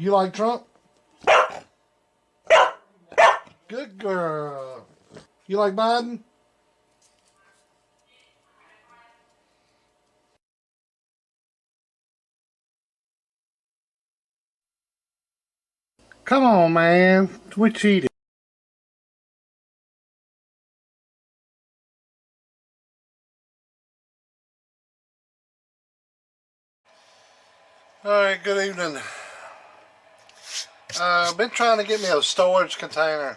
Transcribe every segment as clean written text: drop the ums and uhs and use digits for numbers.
You like Trump? Good girl. You like Biden? Come on, man. We cheated. Alright, good evening. I've been trying to get me a storage container.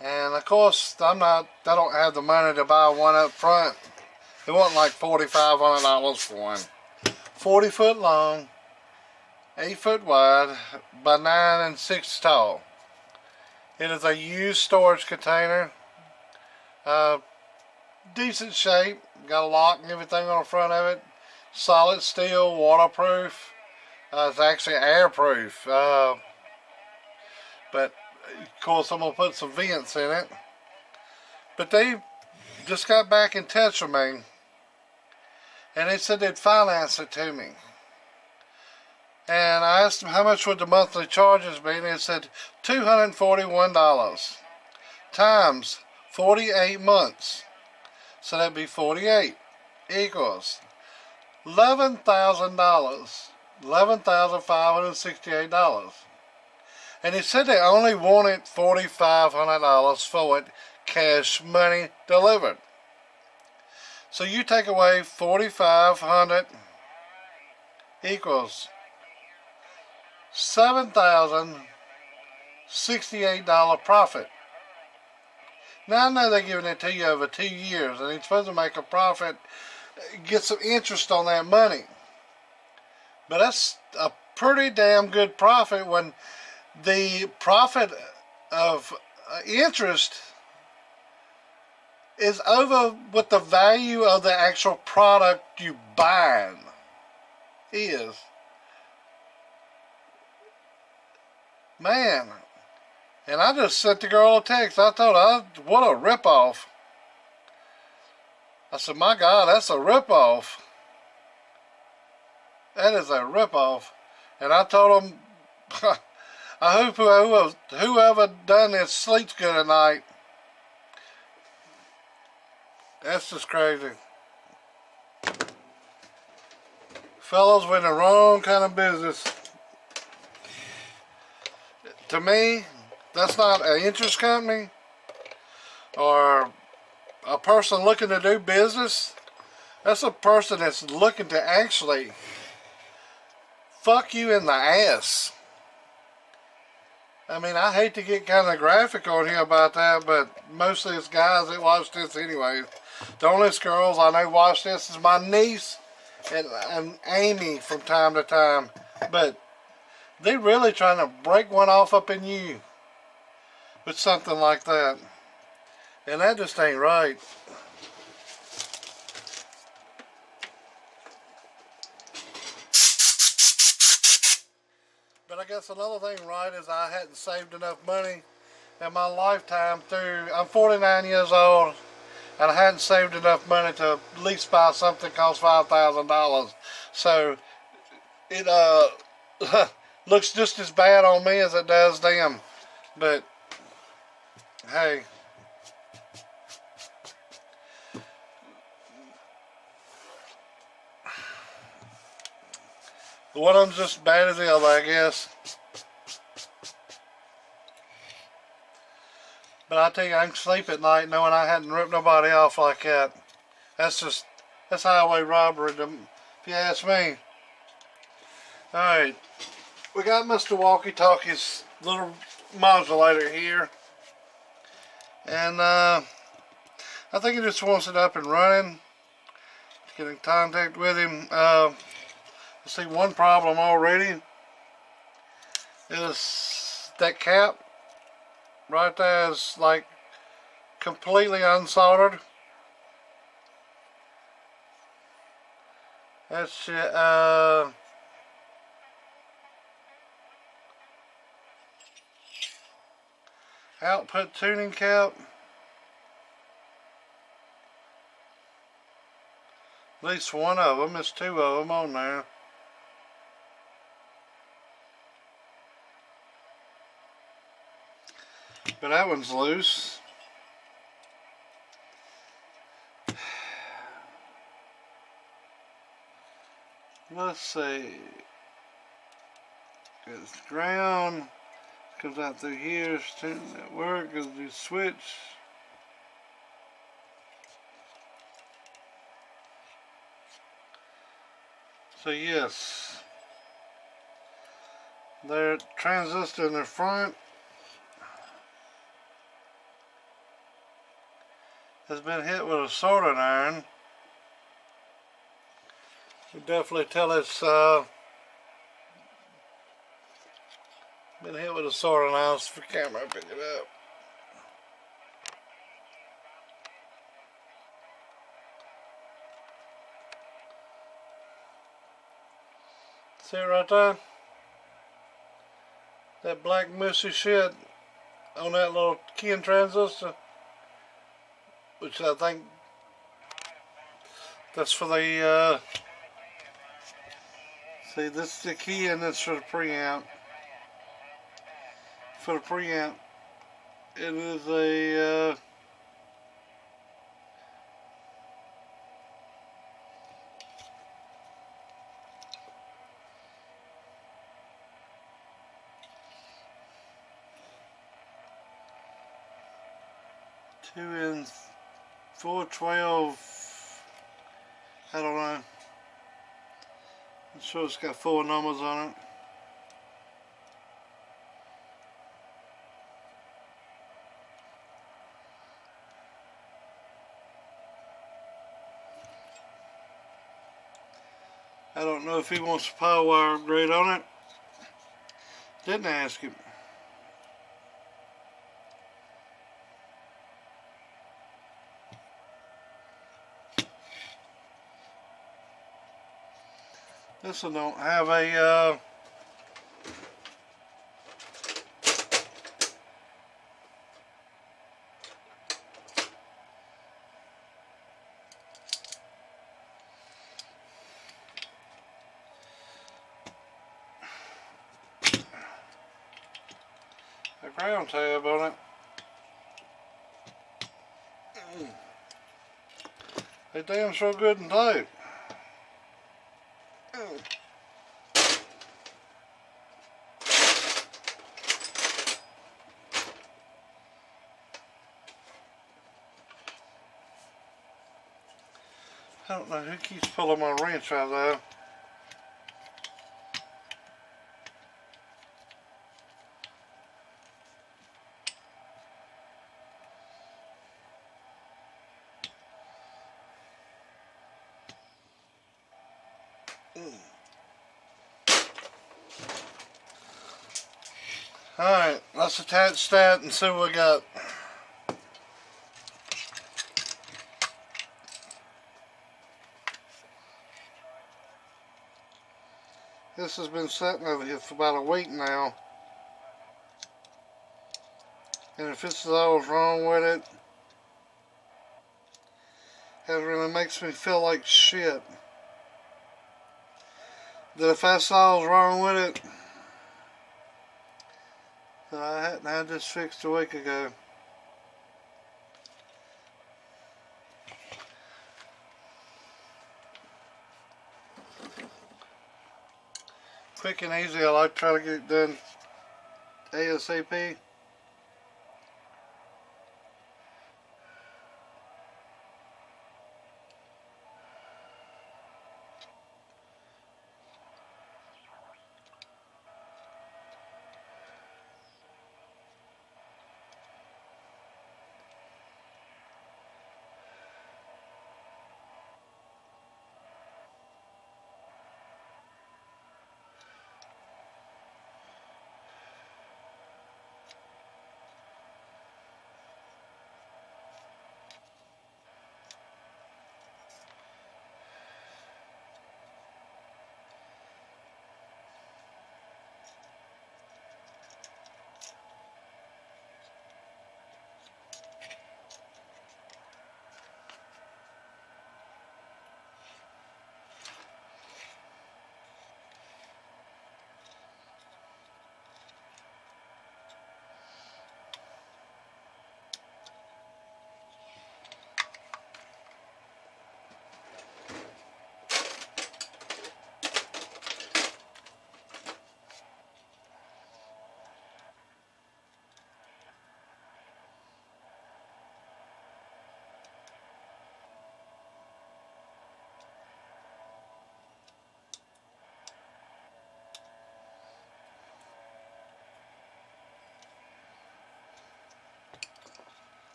And of course, I don't have the money to buy one up front. It wasn't like $4,500 for one. 40 foot long, 8 foot wide, by 9 and 6 tall. It is a used storage container. Decent shape, got a lock and everything on the front of it. Solid steel, waterproof. It's actually airproof. But of course I'm going to put some vents in it. But they just got back in touch with me. And they said they'd finance it to me. And I asked them how much would the monthly charges be, and they said $241 times 48 months. So that'd be 48 equals $11,000, $11,568. And they said they only wanted $4,500 for it, cash money delivered. So you take away 4,500 equals $7,068 profit. Now I know they're giving it to you over 2 years, and you're supposed to make a profit, get some interest on that money. But that's a pretty damn good profit when the profit of interest is over what the value of the actual product you buying is. Man, and I just sent the girl a text. I told her, what a ripoff. I said, my God, that's a ripoff. That is a ripoff. And I told them, I hope whoever done this sleeps good at night. That's just crazy. Fellows, we're in the wrong kind of business. To me, that's not an interest company or a person looking to do business. That's a person that's looking to actually fuck you in the ass. I mean, I hate to get kind of graphic on here about that, but mostly it's guys that watch this anyway. The only girls I know watch this is my niece and Amy from time to time. But they're really trying to break one off up in you with something like that. And that just ain't right. But I guess another thing right is I hadn't saved enough money in my lifetime I'm 49 years old, and I hadn't saved enough money to at least buy something that costs $5,000. So it looks just as bad on me as it does them. But hey, one of them's just as bad as the other, I guess. But I tell you, I can sleep at night knowing I hadn't ripped nobody off like that. That's highway robbery, if you ask me. Alright, we got Mr. Walkie-Talkie's little modulator here. And I think he just wants it up and running. Get in contact with him. I see one problem already is that cap right there is like completely unsoldered. That's output tuning cap. At least one of them. There's two of them on there. But that one's loose. Let's see. It's ground. Comes out through here. Turn that work. Goes to switch. So yes, their transistor in the front has been hit with a soldering iron. You definitely tell it's been hit with a soldering iron. For the camera, pick it up. See it right there? That black mushy shit on that little keying transistor, which I think that's for the see, this is the key and that's for the preamp. For the preamp, it is a 2 and 412. I don't know. I'm sure it's got 4 numbers on it. I don't know if he wants a power wire upgrade on it. Didn't ask him. This one don't have a ground tab on it. They damn sure good and tight. I don't know who keeps pulling my wrench out there. Alright, let's attach that and see what we got. This has been sitting over here for about a week now. And if this is all's wrong with it, it really makes me feel like shit. That if that's all's wrong with it, that I hadn't had this fixed a week ago. Quick and easy, I like to try to get it done ASAP.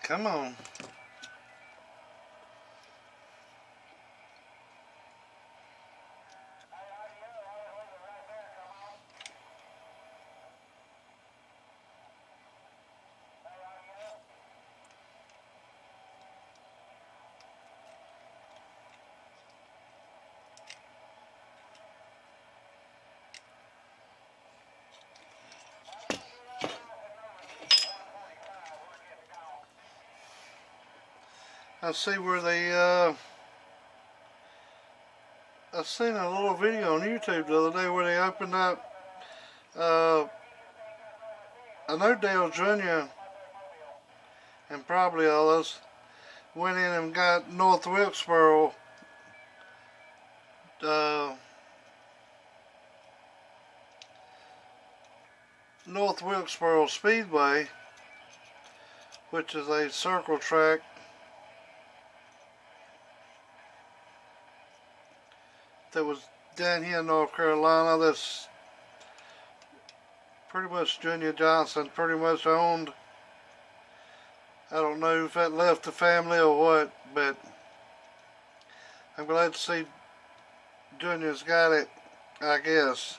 Come on. I see where they, I seen a little video on YouTube the other day where they opened up, I know Dale Jr. and probably others went in and got North Wilkesboro, North Wilkesboro Speedway, which is a circle track that was down here in North Carolina. That's pretty much Junior Johnson pretty much owned. I don't know if that left the family or what, but I'm glad to see Junior's got it, I guess.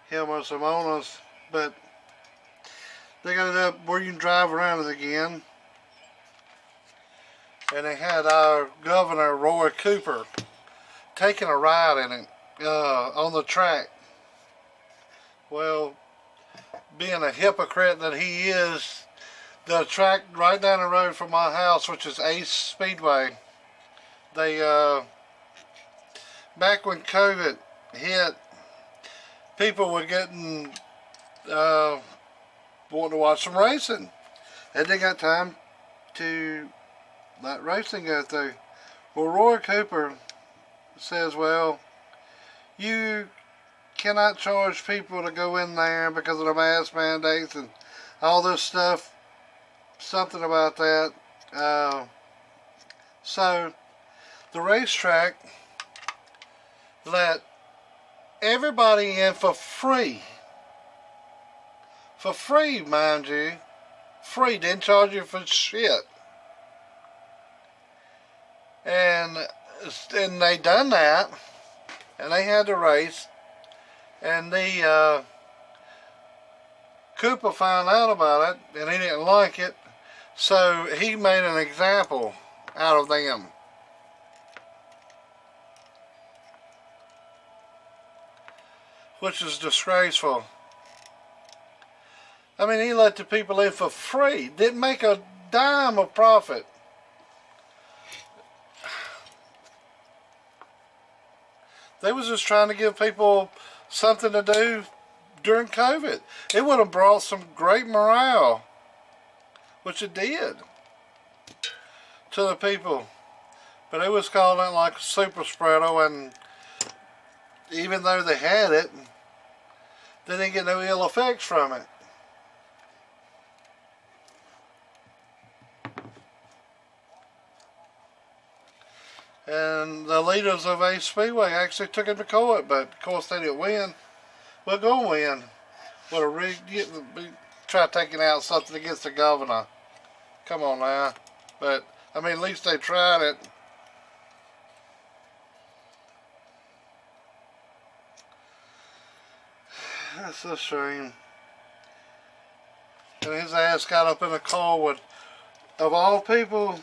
Him or some owners, but they got it up where you can drive around it again. And they had our governor, Roy Cooper, taking a ride in it on the track. Well, being a hypocrite that he is, the track right down the road from my house, which is Ace Speedway, they, back when COVID hit, people were getting, wanting to watch some racing. And they got time to let racing go through. Well, Roy Cooper says, well, you cannot charge people to go in there because of the mask mandates and all this stuff. Something about that. So the racetrack let everybody in for free. For free, mind you. Free, didn't charge you for shit. And they done that, and they had the race, and the Cooper found out about it, and he didn't like it, so he made an example out of them. Which is disgraceful. I mean, he let the people in for free, didn't make a dime of profit. They was just trying to give people something to do during COVID. It would have brought some great morale, which it did, to the people. But it was calling it like a super spreader, and even though they had it, they didn't get no ill effects from it. And the leaders of Ace Speedway actually took him to court, but of course they didn't win. We're going to win. What a rig! Try taking out something against the governor. Come on now. But I mean, at least they tried it. That's a shame. And his ass got up in a car with, of all people,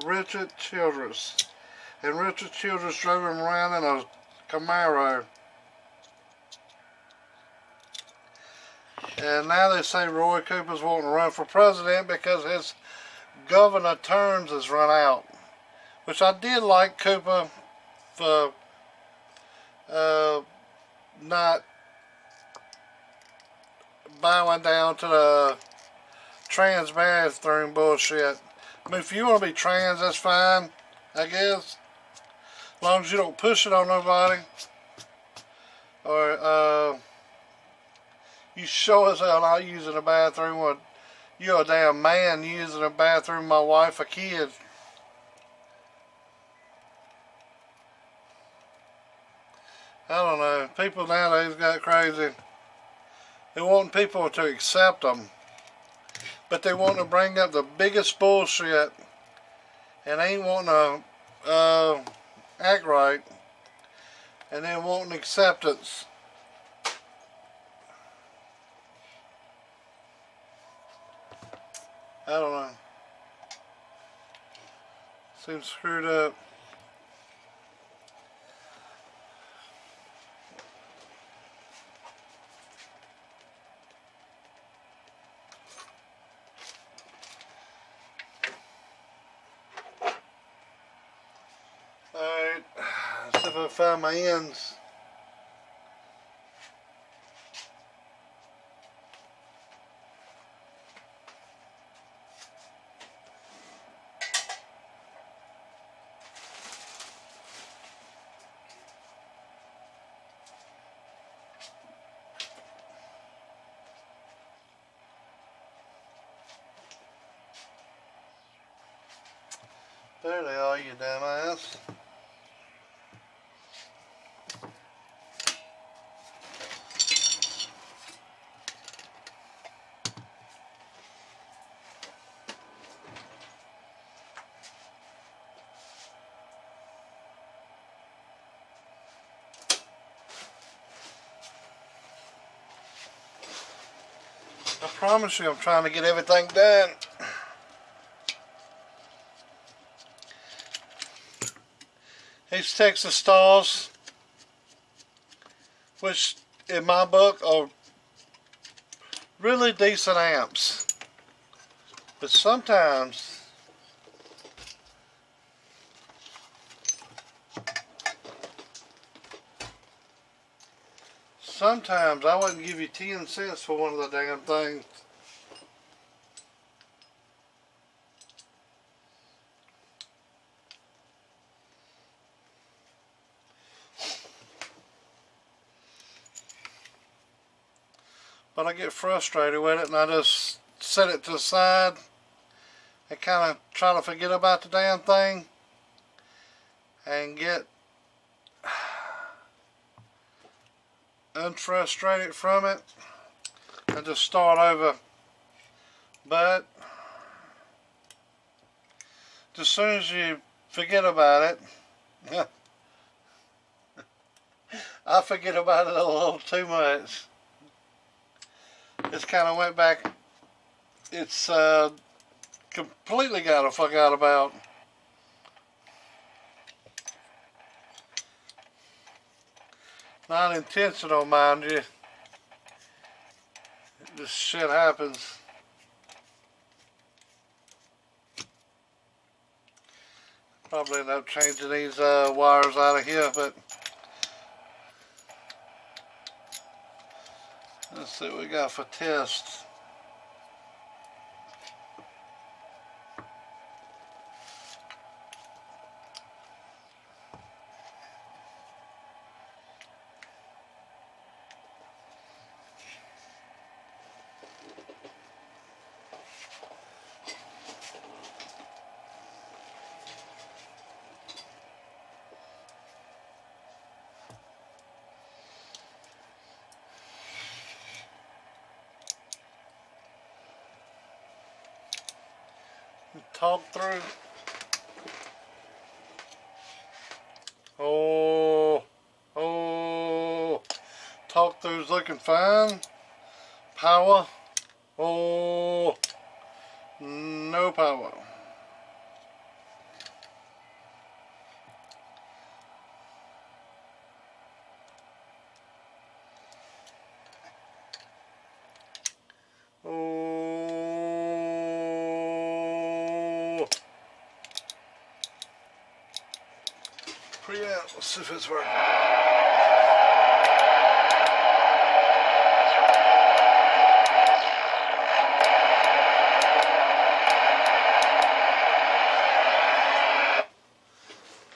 Richard Childress. And Richard Childress drove him around in a Camaro. And now they say Roy Cooper's wanting to run for president because his governor terms has run out. Which I did like Cooper for not bowing down to the trans bathroom bullshit. I mean, if you want to be trans, that's fine, I guess. As long as you don't push it on nobody. Or, you sure as hell not using a bathroom when you're a damn man using a bathroom, my wife or kid. I don't know. People nowadays got crazy. They want people to accept them. but they want to bring up the biggest bullshit and ain't wanting to act right, and then wanting acceptance. I don't know. Seems screwed up. Alright, let's see if I find my ends. There they are, you dumbass. I promise you I'm trying to get everything done. These Texas Stars, which in my book are really decent amps, but sometimes I wouldn't give you 10 cents for one of the damn things. But I get frustrated with it and I just set it to the side and kind of try to forget about the damn thing and get unfrustrated from it and just start over. But as soon as you forget about it, I forget about it a little too much. It's kind of went back. It's completely got to fuck out about. Not intentional, mind you. This shit happens. Probably end up changing these wires out of here, but let's see what we got for tests. Talk through. Oh, talk through's looking fine. Power, no power. Preamp, let's see if it's working.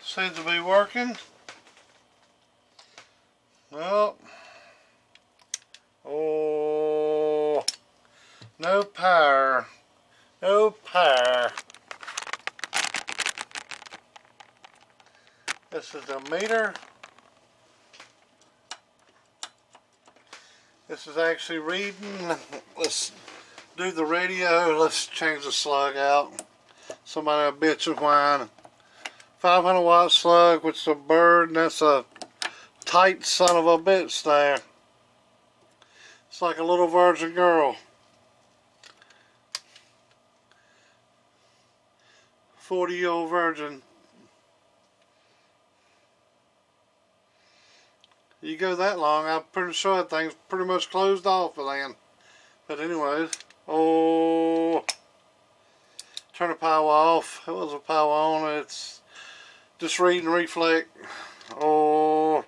Seems to be working. Well, no power. No power. This is a meter. This is actually reading. Let's do the radio. Let's change the slug out. Somebody will bitch and whine. 500 watt slug, which is a bird, and that's a tight son of a bitch there. It's like a little virgin girl. 40-year-old virgin. You go that long, I'm pretty sure that thing's pretty much closed off by then. But anyways, oh, turn the power off. It was a power on. It's just read and reflect. Oh,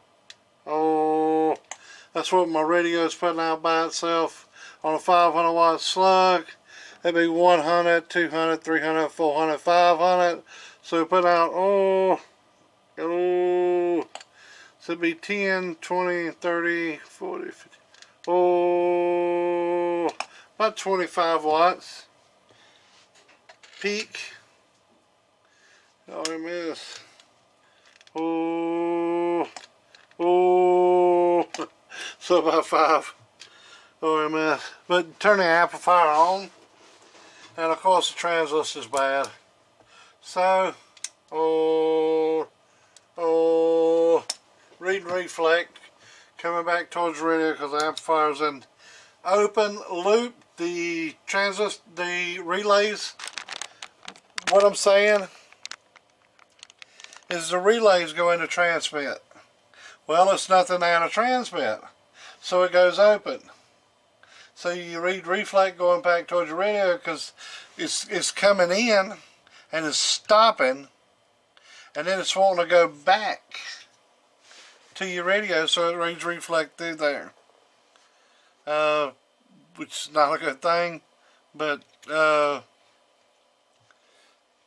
that's what my radio is putting out by itself on a 500 watt slug. That'd be 100, 200, 300, 400, 500. So put out, so it'd be 10, 20, 30, 40, 50. About 25 watts. Peak. Oh, I miss. So about 5 OMS. But turn the amplifier on. And of course the transistor is bad. So, read and reflect. Coming back towards the radio because the amplifier's in open loop. The transistor, the relays, what I'm saying is the relays go into transmit. Well, it's nothing there to transmit. So it goes open. So you read reflect going back towards the radio because it's coming in and it's stopping, and then it's wanting to go back to your radio, so it reads reflect through there. Which is not a good thing, but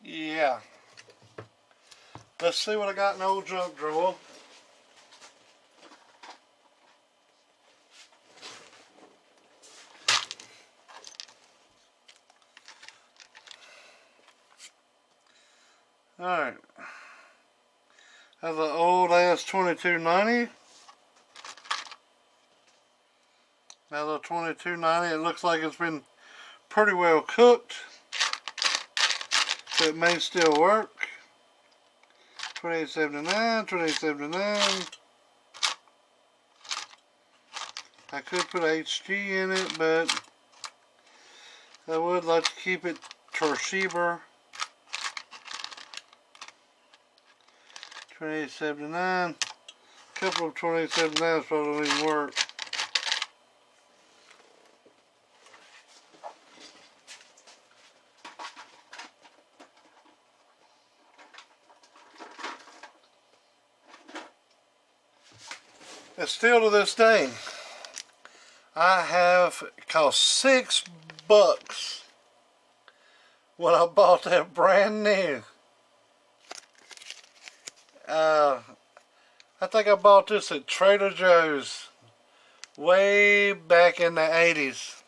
yeah. Let's see what I got in the old junk drawer. Alright. That's an old ass 2290. Now the 2290, it looks like it's been pretty well cooked. So it may still work. 2879, 2879. I could put HG in it, but I would like to keep it Toshiba. 2879. A couple of 2879s probably don't even work. And still to this day, I have cost $6 when I bought that brand new. I think I bought this at Trader Joe's way back in the 80s.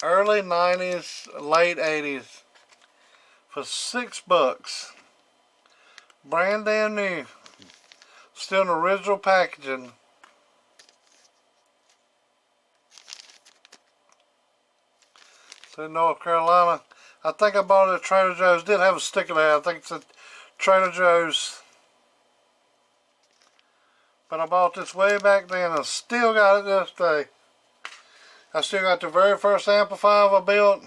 Early 90s, late 80s. For $6. Brand damn new. Still in original packaging. So North Carolina. I think I bought it at Trader Joe's. Did have a sticker there. I think it's at Trader Joe's. But I bought this way back then. I still got it this day. I still got the very first amplifier I built.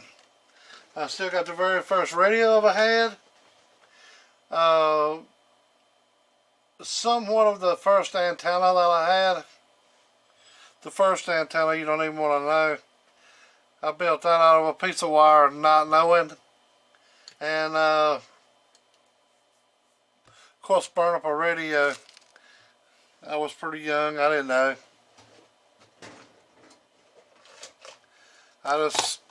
I still got the very first radio I had. Somewhat of the first antenna that I had. The first antenna you don't even want to know. I built that out of a piece of wire not knowing. And of course burn up a radio. I was pretty young, I didn't know. I just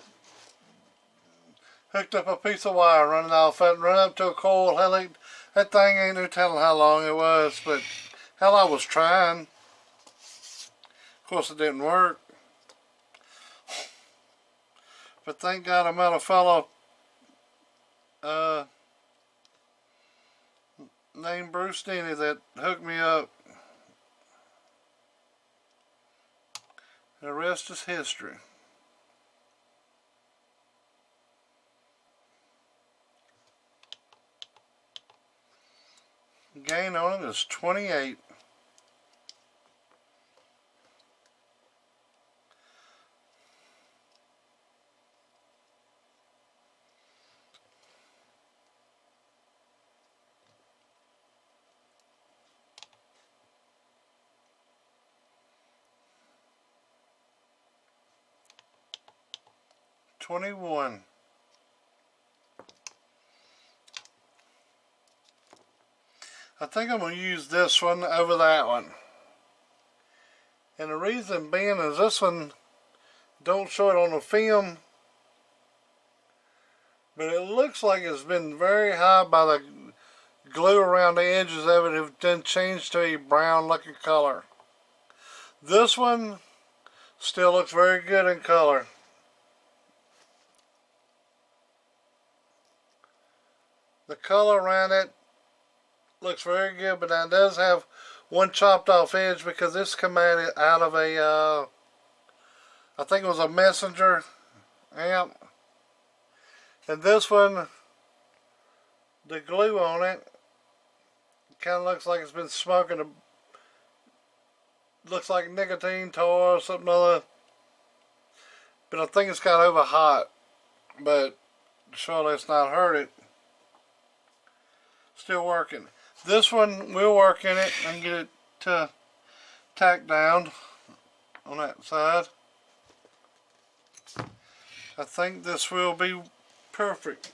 hooked up a piece of wire running off it and run up to a coil. Hell, that thing ain't no telling how long it was, but hell, I was trying. Of course it didn't work. But thank God I met a fellow named Bruce Denny that hooked me up. The rest is history. Gain on it is 28. $21. I think I'm going to use this one over that one. And the reason being is this one don't show it on the film, but it looks like it's been very high by the glue around the edges of it have then changed to a brown looking color. This one still looks very good in color. The color around it looks very good, but it does have one chopped off edge because this came out of a, I think it was a messenger amp. And this one, the glue on it, kind of looks like it's been smoking. Looks like nicotine tar or something other. But I think it's got over hot. But surely it's not hurt it. Still working. This one will work in it and get it to tack down on that side. I think this will be perfect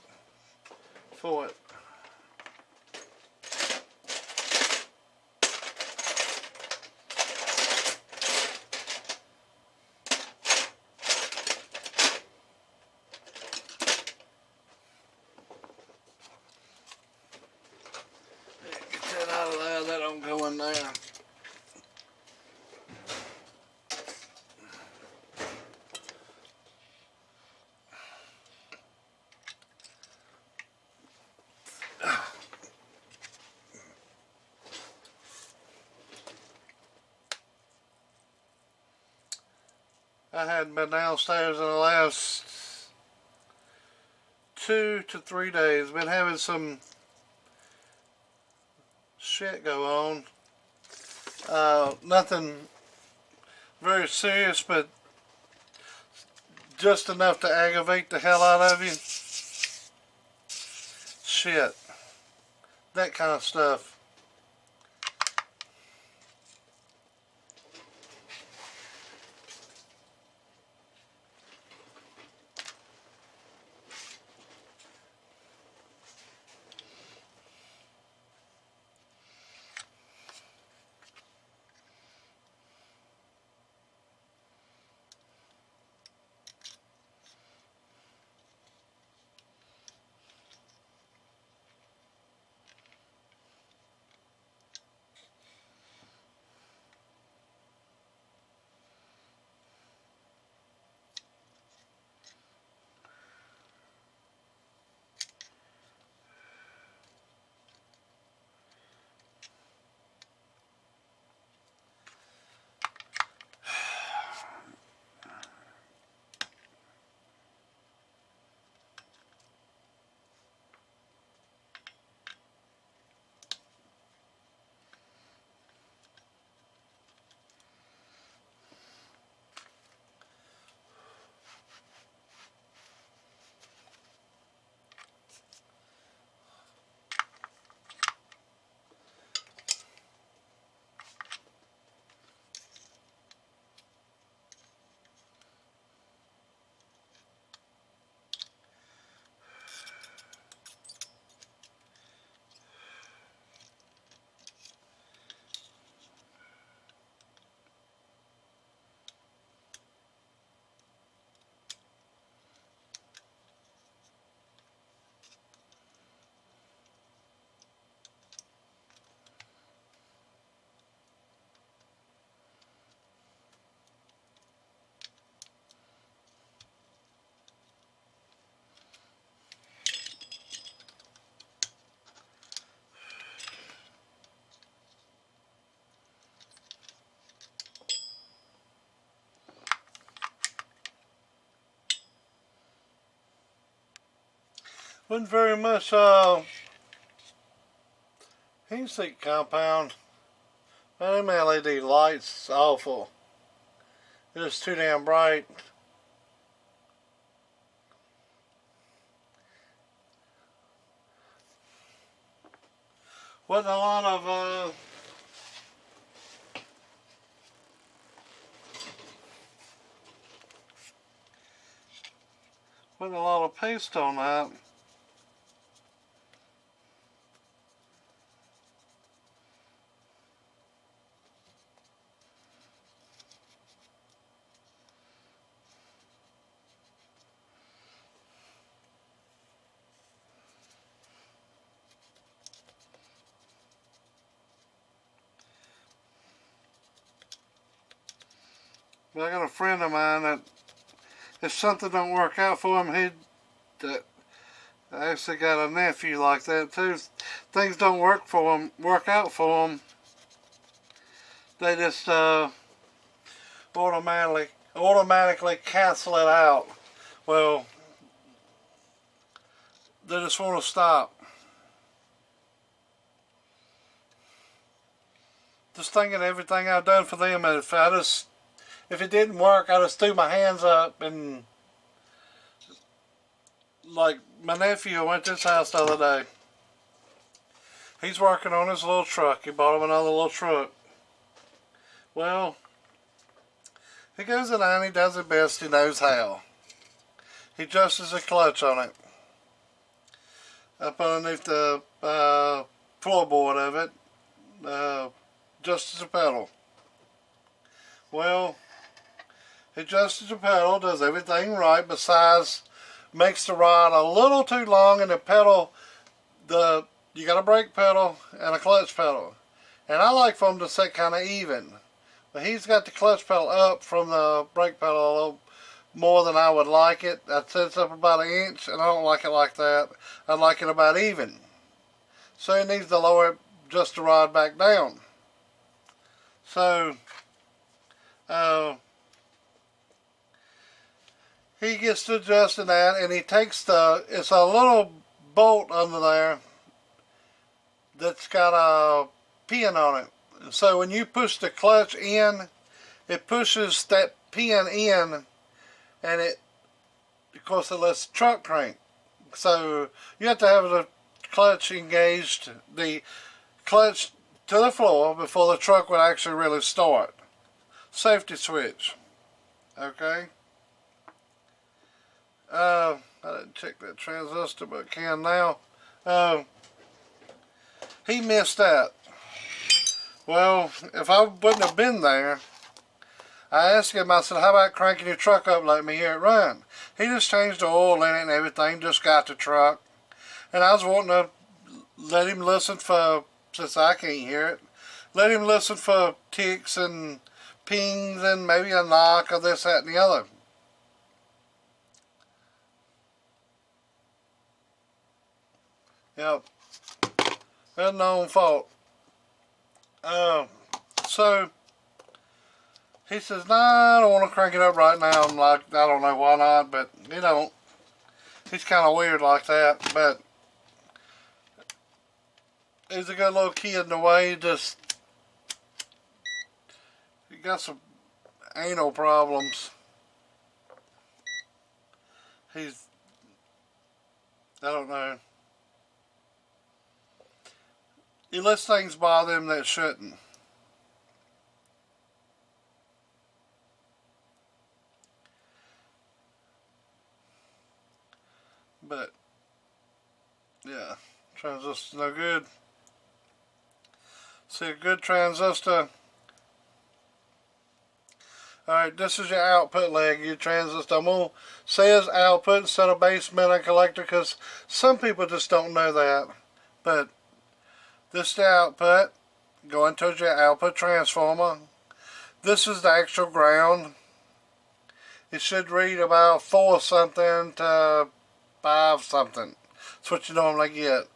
for it. Get that out of there, that don't go in there. I hadn't been downstairs in the last 2 to 3 days. Been having some shit go on. Nothing very serious, but just enough to aggravate the hell out of you. Shit. That kind of stuff. Wasn't very much heat sink compound. Man, them LED lights is awful. It's too damn bright. Wasn't a lot of paste on that. But I got a friend of mine that if something don't work out for him, I actually got a nephew like that too. Things don't work out for him. They just automatically cancel it out. Well, they just want to stop. Just thinking everything I've done for them, and if it didn't work, I just threw my hands up. And like my nephew went to his house the other day. He's working on his little truck. He bought him another little truck. Well, he goes in there and he does the best he knows how. He adjusts a clutch on it up underneath the floorboard of it, adjusts the pedal. Well, he adjusts the pedal, does everything right, besides makes the rod a little too long, and the pedal, you got a brake pedal and a clutch pedal, and I like for them to sit kind of even. But he's got the clutch pedal up from the brake pedal a little more than I would like it. I'd say it's up about 1 inch, and I don't like it like that. I like it about even. So he needs to lower it, just the rod back down. So he gets to adjusting that, and he takes it's a little bolt under there that's got a pin on it. So when you push the clutch in, it pushes that pin in, and of course it lets the truck crank. So you have to have the clutch engaged, the clutch to the floor before the truck would actually really start. Safety switch. Okay. I didn't check that transistor, but I can now. He missed that. Well, if I wouldn't have been there, I asked him, I said, how about cranking your truck up, let me hear it run? He just changed the oil in it and everything, just got the truck. And I was wanting to let him listen for, since I can't hear it, let him listen for ticks and pings and maybe a knock or this, that, and the other. Yep. That's my own fault. So he says, nah, I don't want to crank it up right now. I'm like, I don't know why not, but you don't. He's kind of weird like that, but he's a good little kid in the way. He got some anal problems. I don't know. He lets things bother him that shouldn't. But, yeah, transistor's no good. See a good transistor. Alright, this is your output leg, your transistor. I'm going to say it's output instead of basement and collector because some people just don't know that. But this is the output, going towards your output transformer. This is the actual ground. It should read about 4 something to 5 something. That's what you normally get.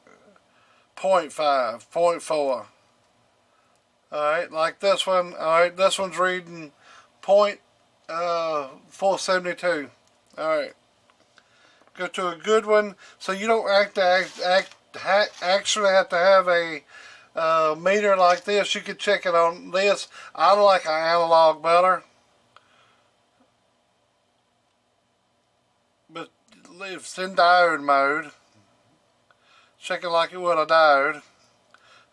0.5, 0.4. Alright, like this one. Alright, this one's reading 472. Alright. Go to a good one, so you don't actually have to have a meter like this. You can check it on this. I like an analog better, but it's in diode mode. Check it like it would a diode.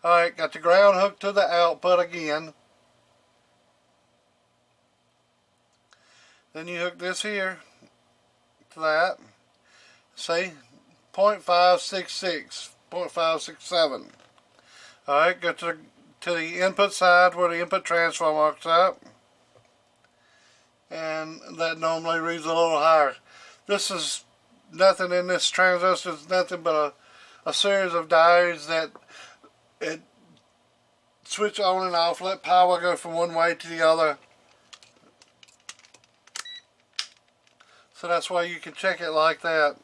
Alright, got the ground hooked to the output again. Then you hook this here to that. See? 0.566, 0.567. Alright, go to the input side where the input transformer hooks up. And that normally reads a little higher. This is nothing in this transistor. It's nothing but a series of diodes that it switch on and off, let power go from one way to the other. So that's why you can check it like that.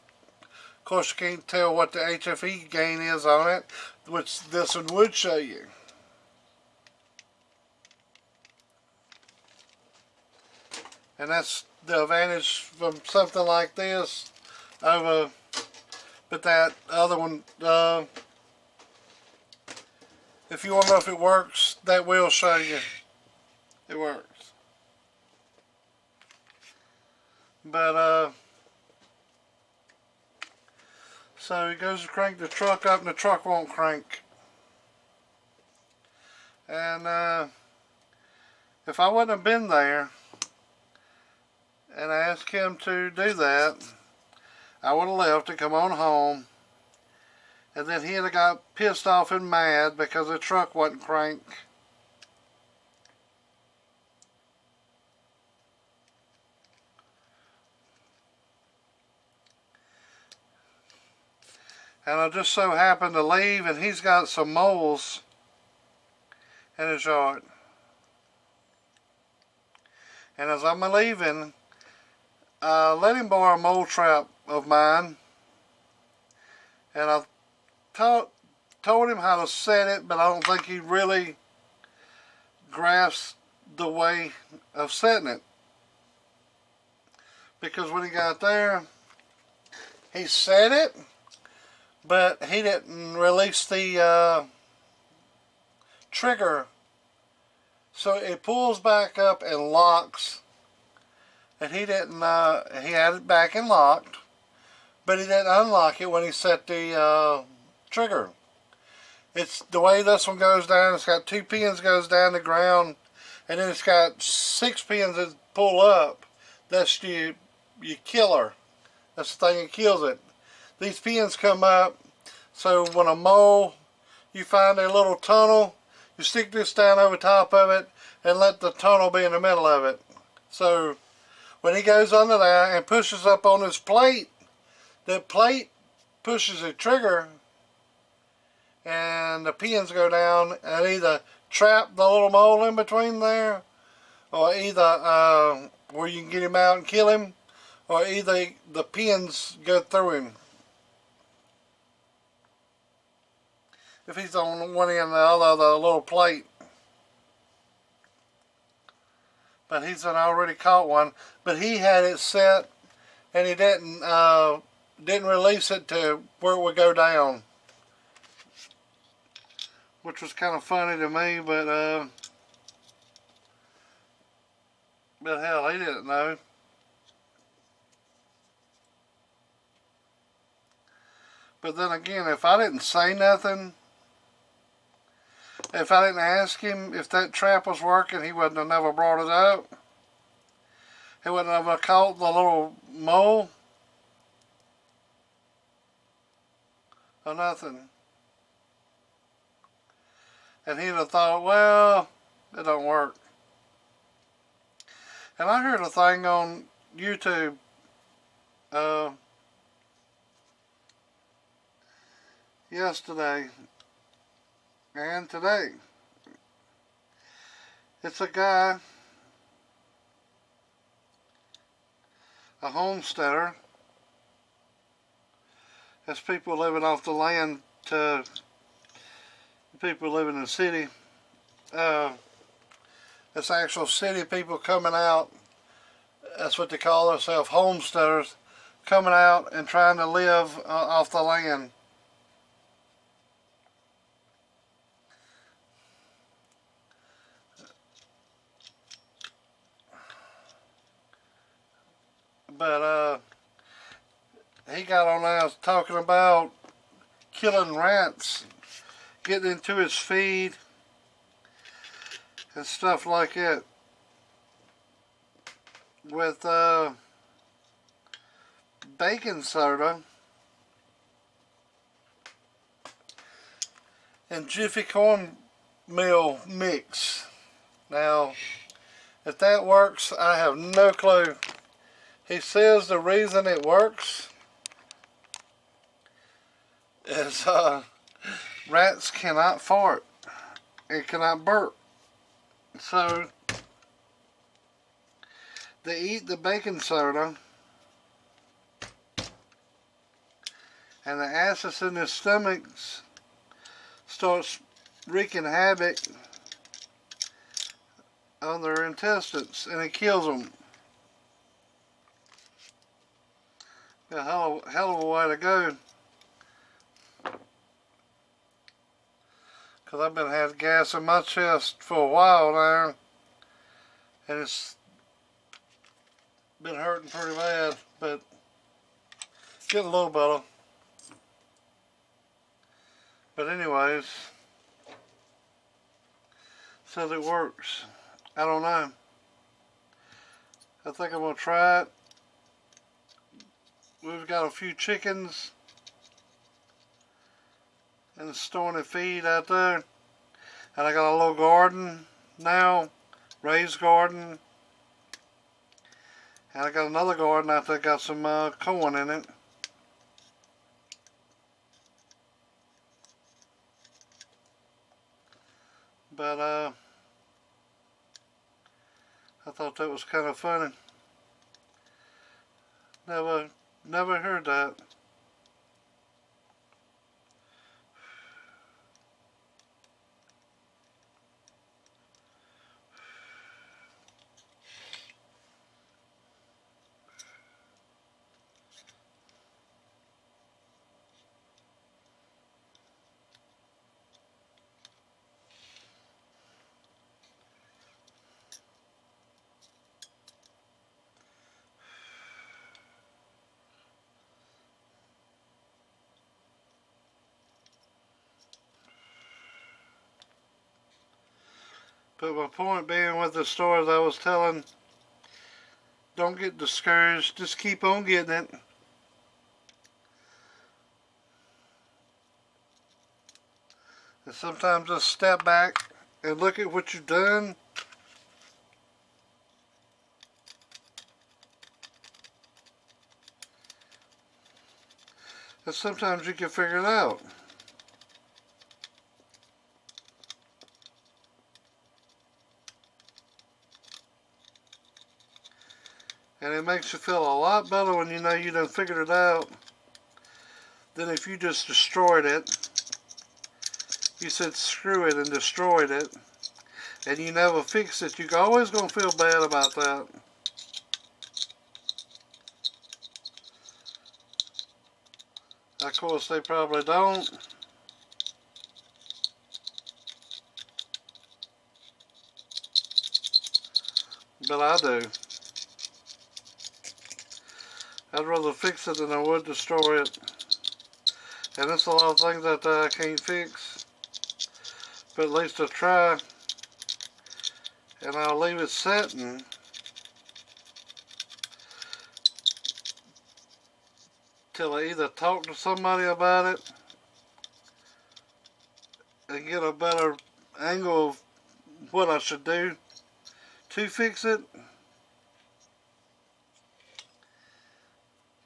Of course, you can't tell what the HFE gain is on it, which this one would show you. And that's the advantage from something like this over, but that other one, if you want to know if it works, that will show you it works. But so he goes to crank the truck up and the truck won't crank. And if I wouldn't have been there and I asked him to do that, I would have left and come on home, and then he'd have got pissed off and mad because the truck wasn't cranked. And I just so happened to leave, and he's got some moles in his yard. And as I'm leaving, I let him borrow a mole trap of mine, and I told him how to set it, but I don't think he really grasped the way of setting it. Because when he got there, he set it, but he didn't release the trigger, so it pulls back up and locks. And he didn't. He had it back and locked, but he didn't unlock it when he set the trigger. It's the way this one goes down. It's got 2 pins goes down the ground, and then it's got 6 pins that pull up. That's your killer. That's the thing that kills it. These pins come up, so when a mole, you find a little tunnel, you stick this down over top of it and let the tunnel be in the middle of it. So when he goes under there and pushes up on his plate, that plate pushes a trigger and the pins go down and either trap the little mole in between there, or either where you can get him out and kill him, or either the pins go through him. If he's on one end or the other of the little plate. But he's already caught one. But he had it set, and he didn't release it to where it would go down, which was kind of funny to me. But hell, he didn't know. But then again, if I didn't say nothing, if I didn't ask him if that trap was working, he wouldn't have never brought it up. He wouldn't have caught the little mole or nothing. And he'd have thought, well, it don't work. And I heard a thing on YouTube yesterday and today. It's a guy, a homesteader. There's people living off the land to people living in the city. It's actual city people coming out. That's what they call themselves, homesteaders, coming out and trying to live off the land. But he got on there talking about killing rats, getting into his feed and stuff like that with baking soda and Jiffy cornmeal mix. Now, if that works, I have no clue. He says the reason it works is rats cannot fart and cannot burp. So they eat the baking soda and the acids in their stomachs starts wreaking havoc on their intestines and it kills them. A hell of a way to go. Because I've been had gas in my chest for a while now. And it's been hurting pretty bad. But getting a little better. But anyways. Says it works. I don't know. I think I'm going to try it. We've got a few chickens and storing their feed out there, and I got a little garden now, raised garden, and I got another garden out there, got some corn in it. But I thought that was kind of funny. Never heard that. But my point being with the stories I was telling, don't get discouraged, just keep on getting it. And sometimes just step back and look at what you've done. And sometimes you can figure it out. And it makes you feel a lot better when you know you done figured it out than if you just destroyed it. You said screw it and destroyed it, and you never fixed it. You're always going to feel bad about that. Of course, they probably don't. But I do. I'd rather fix it than I would destroy it. And there's a lot of things that I can't fix. But at least I try. And I'll leave it setting till I either talk to somebody about it and get a better angle of what I should do to fix it.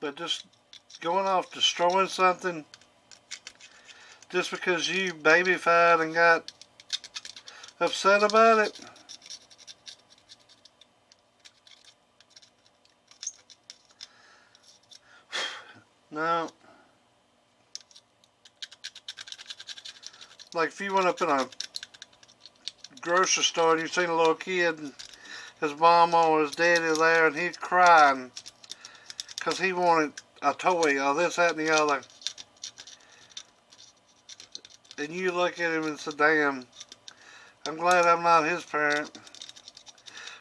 But just going off destroying something just because you babyfied and got upset about it, no. Like if you went up in a grocery store and you seen a little kid and his mama or his daddy there and he's crying because he wanted a toy or this, that, and the other. And you look at him and say, damn, I'm glad I'm not his parent.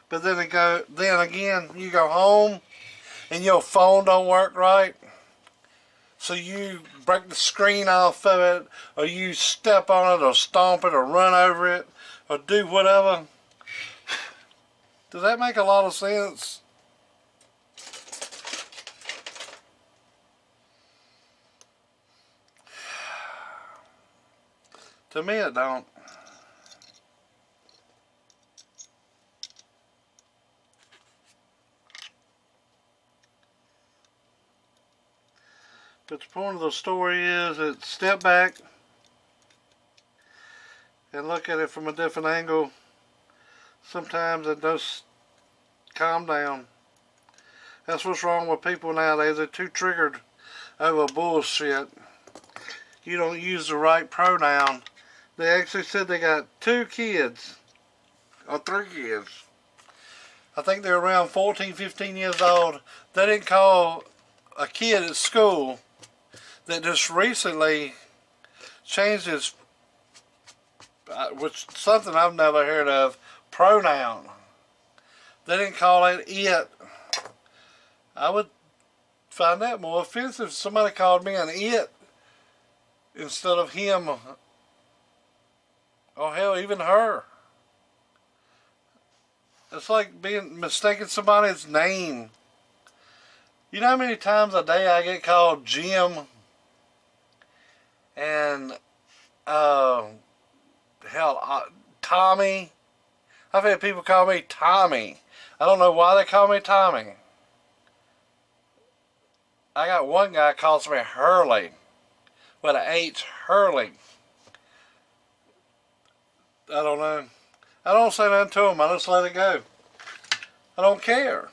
But then again, you go home and your phone don't work right. So you break the screen off of it, or you step on it, or stomp it, or run over it, or do whatever. Does that make a lot of sense? To me, it don't. But the point of the story is that step back and look at it from a different angle. Sometimes it does calm down. That's what's wrong with people nowadays. They're too triggered over bullshit. You don't use the right pronoun. They actually said they got 2 kids, or 3 kids. I think they're around 14, 15 years old. They didn't call a kid at school that just recently changed his, which something I've never heard of, pronoun. They didn't call it it. I would find that more offensive if somebody called me an it instead of him, or hell, even her. It's like mistaking somebody's name. You know how many times a day I get called Jim and Tommy? I've had people call me Tommy. I don't know why they call me Tommy. I got one guy calls me Hurley with an H, Hurley. I don't know. I don't say nothing to him. I just let it go. I don't care.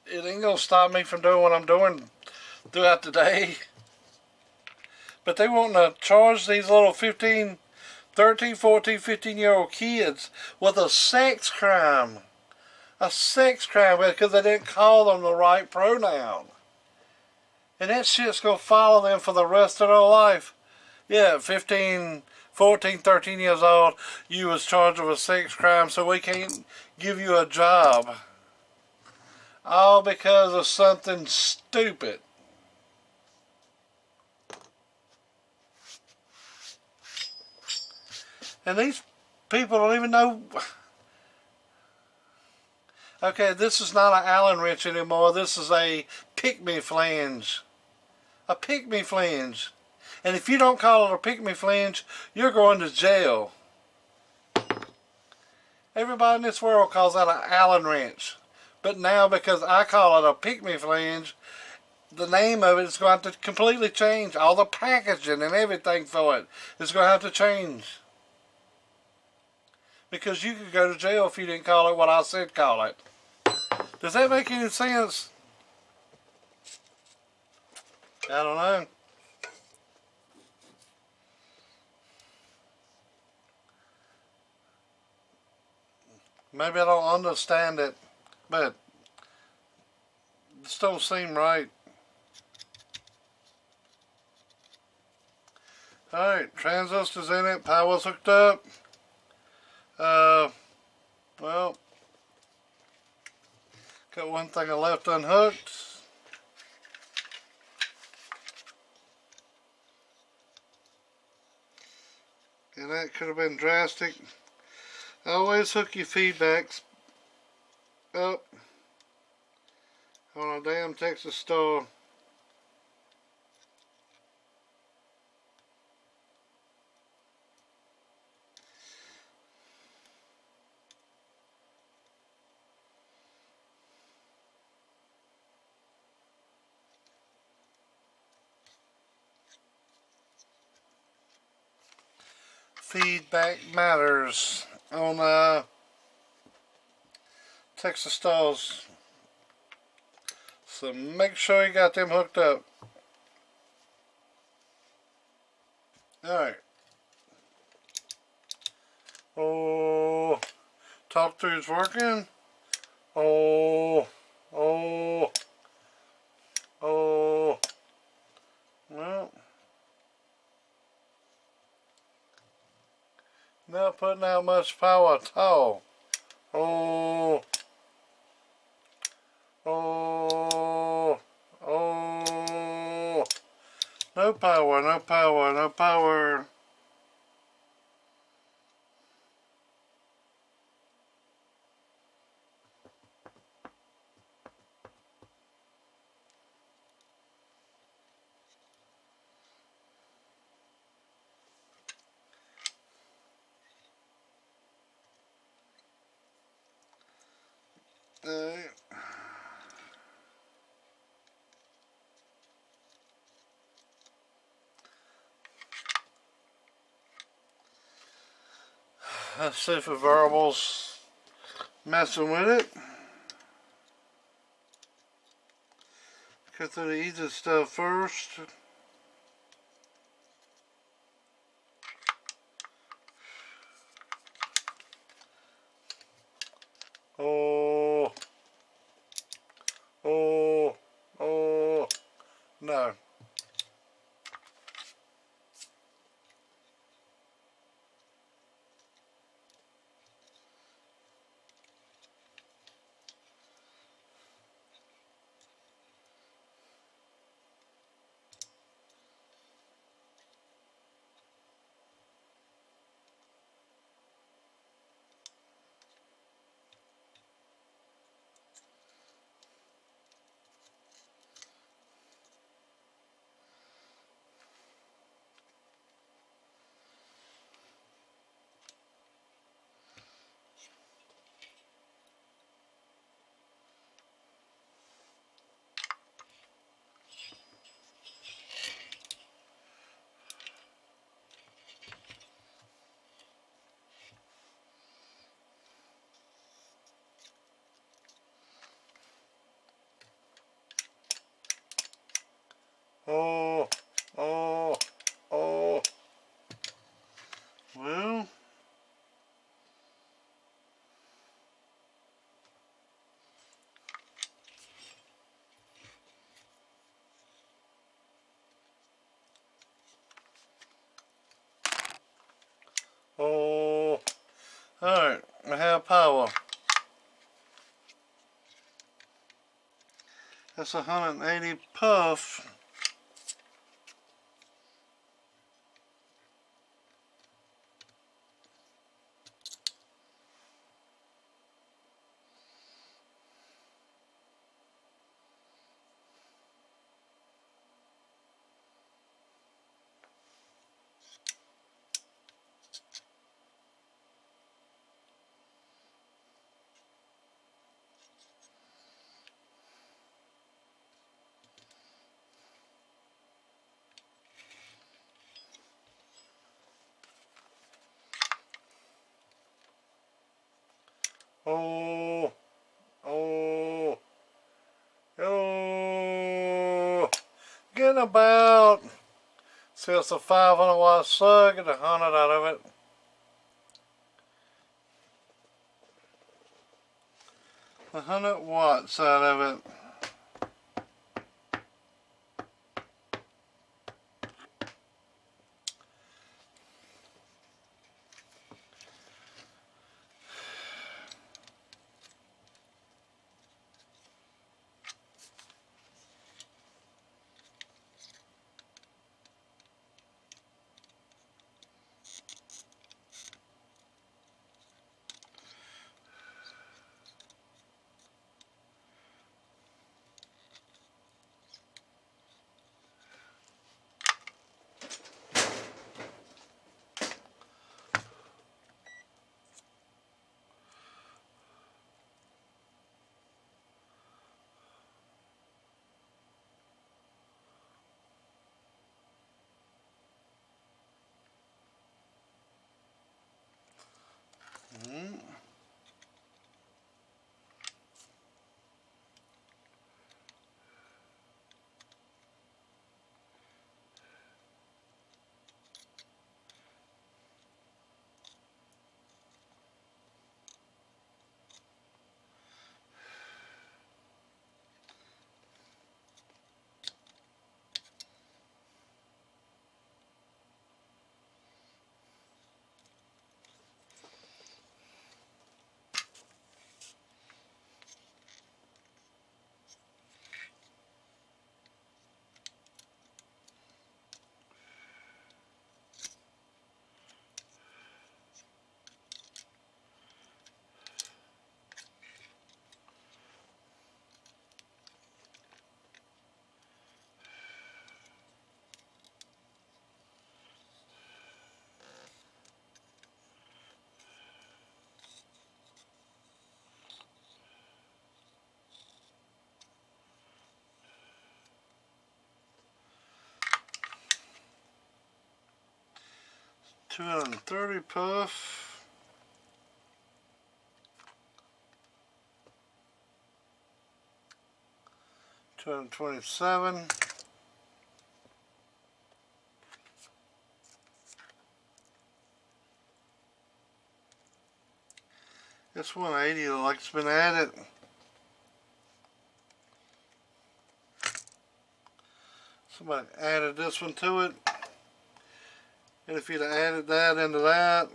It ain't gonna stop me from doing what I'm doing throughout the day. But they want to charge these little 13, 14, 15-year-old kids with a sex crime. A sex crime because they didn't call them the right pronoun. And that shit's gonna follow them for the rest of their life. Yeah, 15, 14, 13 years old, you was charged with a sex crime, so we can't give you a job. All because of something stupid. And these people don't even know. Okay, this is not an Allen wrench anymore. This is a pick-me flange. A pick-me flange. And if you don't call it a pick-me flange, you're going to jail. Everybody in this world calls that an Allen wrench. But now, because I call it a pick-me flange, the name of it is going to have to completely change. All the packaging and everything for it is going to have to change. Because you could go to jail if you didn't call it what I said call it. Does that make any sense? I don't know. Maybe I don't understand it, but this don't seem right. Alright, transistor's in it, power's hooked up. Well, got one thing I left unhooked. And that could have been drastic. Always hook your feedbacks up on a damn Texas store. Feedback matters on Texas stalls, so make sure you got them hooked up. Alright. Oh, talk through's working. Oh, oh, oh. Well, not putting out much power at all. Oh, oh, oh. No power, no power, no power. Let's see if the variable's messing with it. Go through the easy stuff first. Oh, oh, oh, no. Oh, oh, oh. Well, oh. Alright, I have power. That's 180 puff. Oh, oh, oh. Getting about, see it's a 500 watt slug, get 100 out of it. A 100 watts out of it. 230 puff. 227. This 180 looks like it's been added. Somebody added this one to it. And if you'd have added that into that,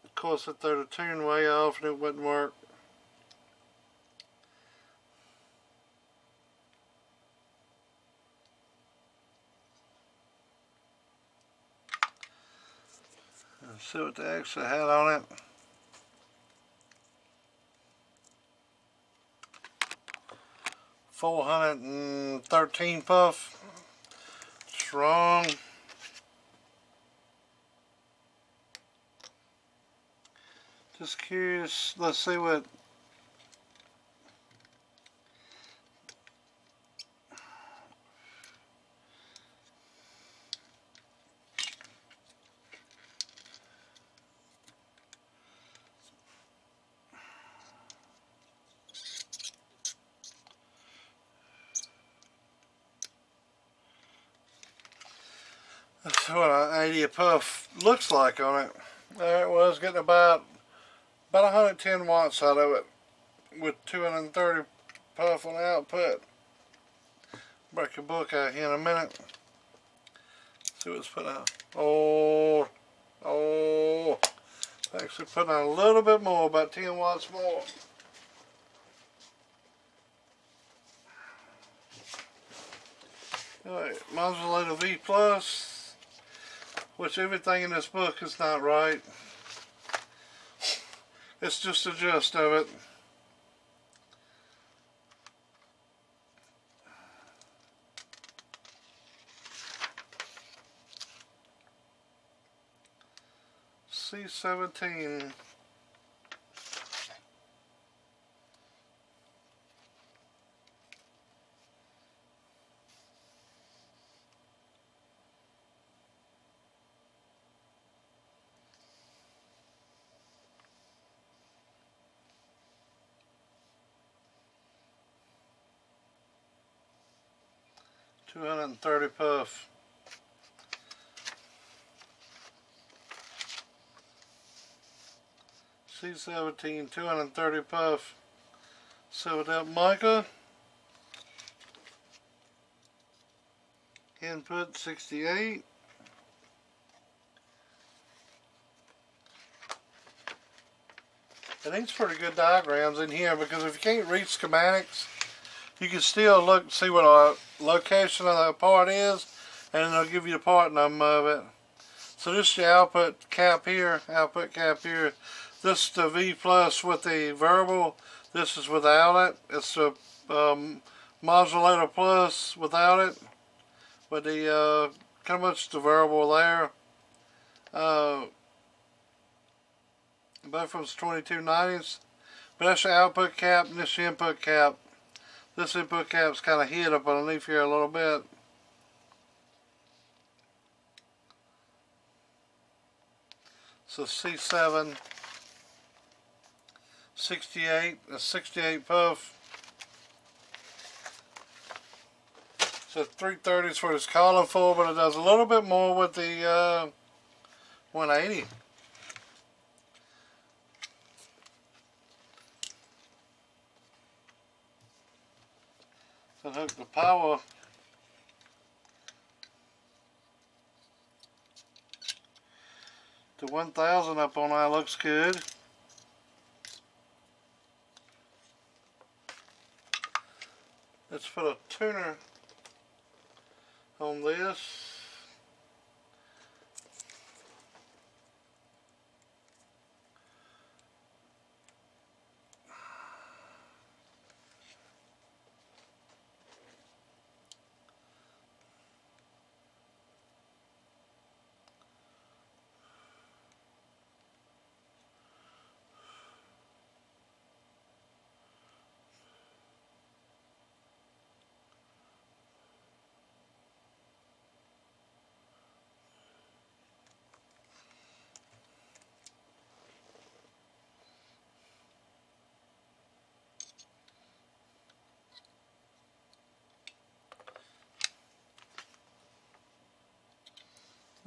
of course if they're the tune way off and it wouldn't work. Let's see what they actually had on it. $413 puff. Strong. Just curious. Let's see what. That's what an 80 a puff looks like on it. There it was, getting about 110 watts out of it with 230 puff on the output. Break your book out here in a minute. See what's put out. Oh, actually putting out a little bit more, about 10 watts more. Alright, modulator V plus. Which everything in this book is not right. It's just the gist of it. C17. $230 puff. C17, 230 puff. Sealed up mica. Input 68. And these pretty good diagrams in here, because if you can't read schematics, you can still look, see what our location of the part is, and it'll give you the part number of it. So this is your output cap here, This is the V plus with the variable. This is without it. It's the modulator plus without it. With the how much the variable there. Both of them's 2290s. But that's your output cap and this is your input cap. This input cap's kind of hid up underneath here a little bit. So C7, 68, a 68 puff. So 330 is what it's calling for, but it does a little bit more with the 180. So hook the power to 1000 up on that, looks good. Let's put a tuner on this.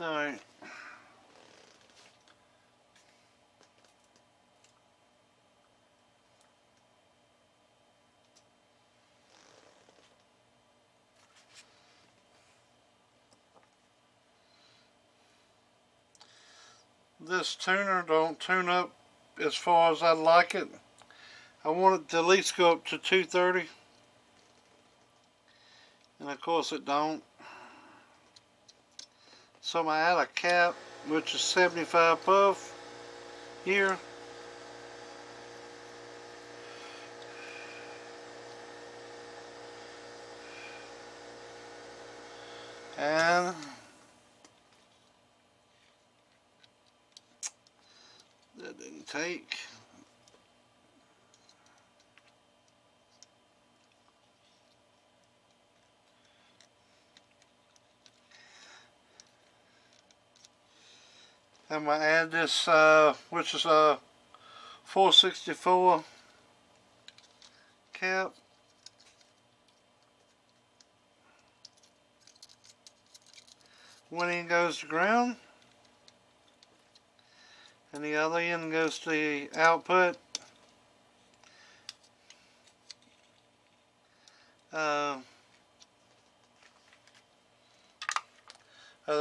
Alright. This tuner don't tune up as far as I'd like it. I want it to at least go up to 230. And of course it don't. So I add a cap, which is 75 puff here. And that didn't take. I'm going to add this, which is a 464 cap. One end goes to ground, and the other end goes to the output. Other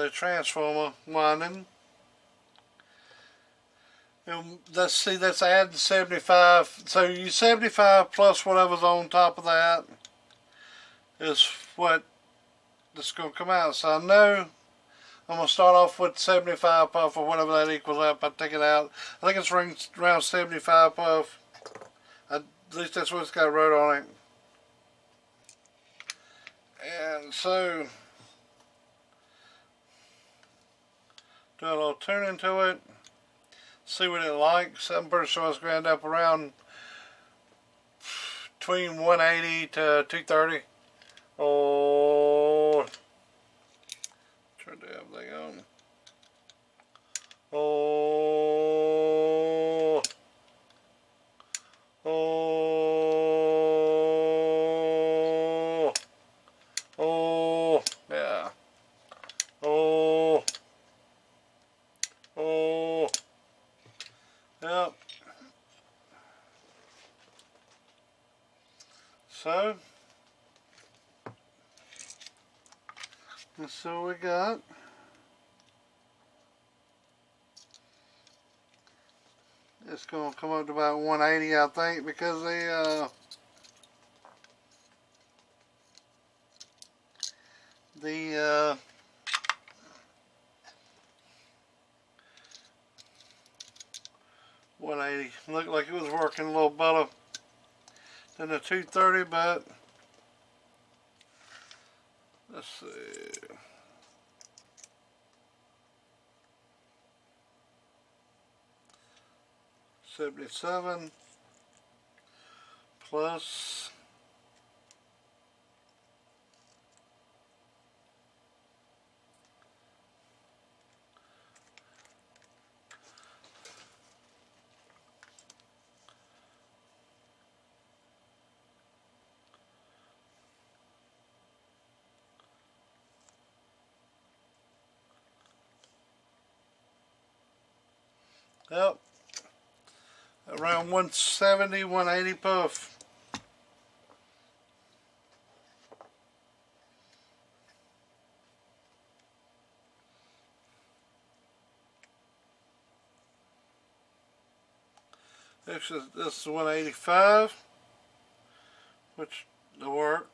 transformer winding. And let's see, that's adding 75. So you 75 plus whatever's on top of that is what that's going to come out. So I know I'm going to start off with 75 puff or whatever that equals up. I take it out. I think it's around 75 puff. At least that's what it's got wrote on it. And so do a little tuning to it. See what it likes. I'm pretty sure it's going to end up around between 180 to 230. Oh, turn the everything on. Oh, oh, oh, yeah. Oh, oh, yep. So, let's see what we got. It's going to come up to about 180, I think, because the 180 looked like it was working a little better than the 230, but let's see. $77 plus yep, around 170, 180 puff. This is 185, which will work.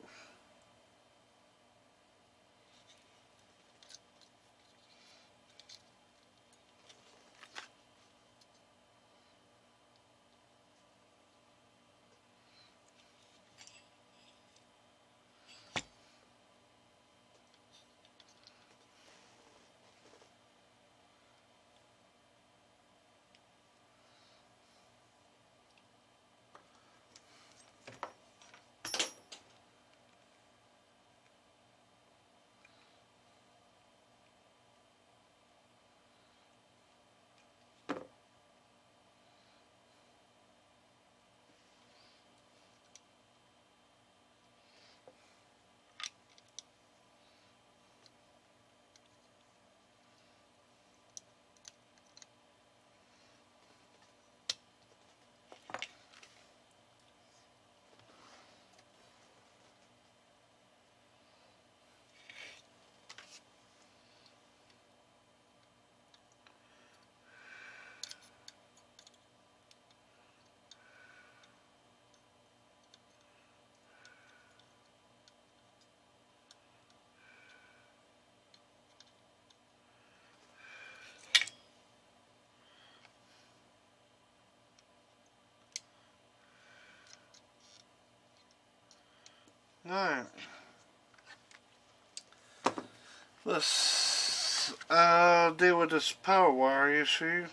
Alright. Let's deal with this power wire issue.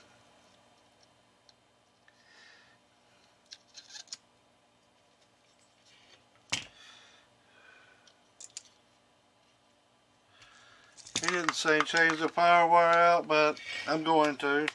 He didn't say change the power wire out, but I'm going to.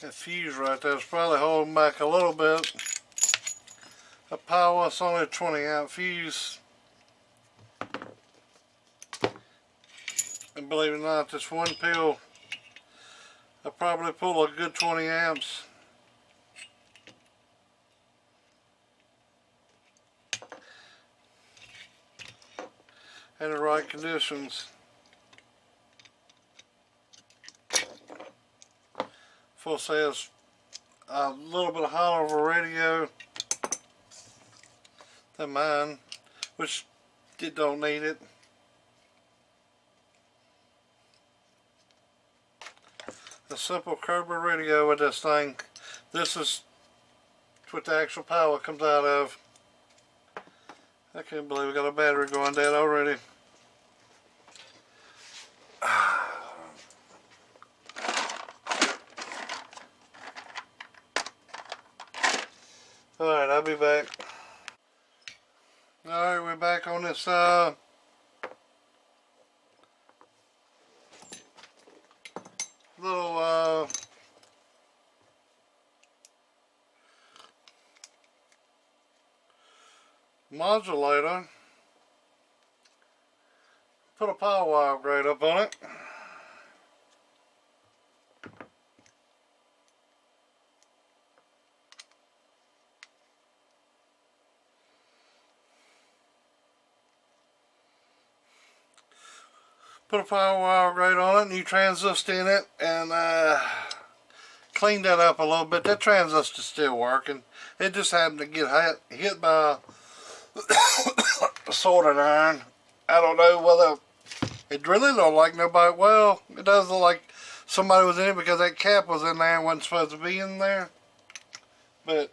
That fuse right there is probably holding back a little bit. The power, it's only a 20 amp fuse. And believe it or not, this one pill, I'll probably pull a good 20 amps. In the right conditions. Full says a little bit higher of a radio than mine, which it don't need it. A simple Cobra radio with this thing. This is what the actual power comes out of. I can't believe we got a battery going dead already. Alright, I'll be back. Alright, we're back on this little modulator. Put a power wire grade up on it. Put a power wire grade on it, new transistor in it, and cleaned that up a little bit. That transistor's still working. It just happened to get hit by a soldering iron. I don't know whether it really looked like nobody. Well, it does look like somebody was in it because that cap was in there and wasn't supposed to be in there. But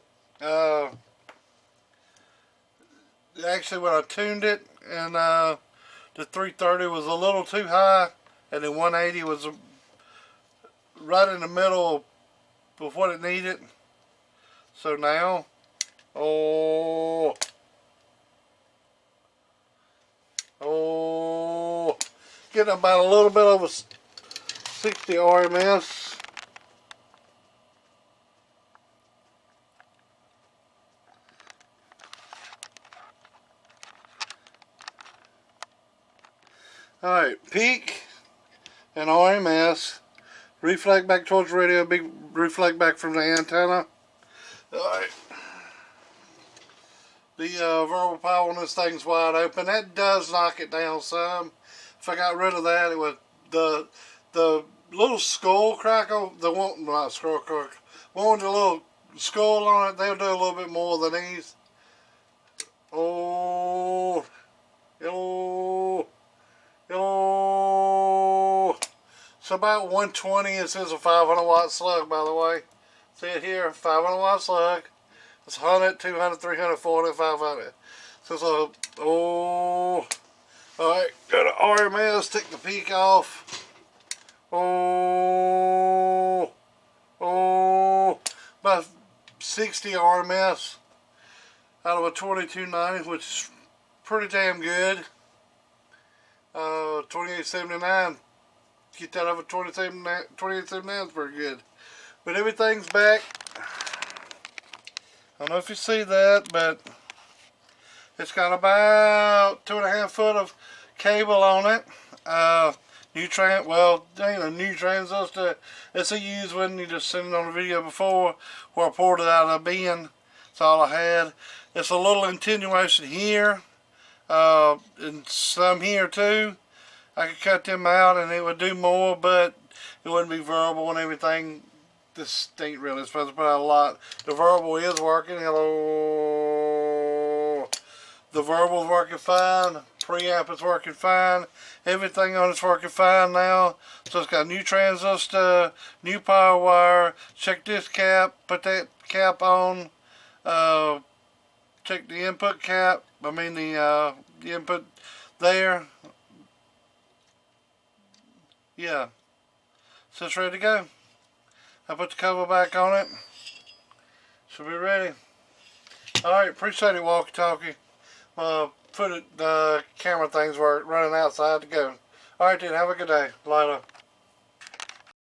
actually, when I tuned it, and the 330 was a little too high, and the 180 was right in the middle of what it needed. So now, getting about a little bit over 60 RMS. Alright, peak and RMS, reflect back towards the radio, big reflect back from the antenna. Alright, the variable power on this thing's wide open. That does knock it down some. If I got rid of that, it would, the little skull crackle, the one, not skull crackle, one with the little skull on it, they'll do a little bit more than these. So about 120. It says a 500 watt slug, by the way. See it here, 500 watt slug. It's 100, 200, 300, 400, 500. So alright, go to RMS, take the peak off. About 60 RMS out of a 2290, which is pretty damn good. 2879, get that over 2879 is pretty good. But everything's back. I don't know if you see that, but it's got about 2.5 foot of cable on it. Well, it ain't a new transistor. It's a used one. You just seen it on the video before where I poured it out of a bin. That's all I had. It's a little attenuation here. And some here too. I could cut them out and it would do more, but it wouldn't be verbal and everything. This ain't really supposed to put out a lot. The verbal is working. Hello. The verbal is working fine. Preamp is working fine. Everything on it's working fine now. So it's got new transistor, new power wire. Check this cap. Put that cap on. Check the input cap. I mean the input there. Yeah. So it's ready to go. I put the cover back on it. Should be ready. Alright, appreciate it, walkie talkie. Put it, the camera things were running outside to go. Alright then, have a good day. Later.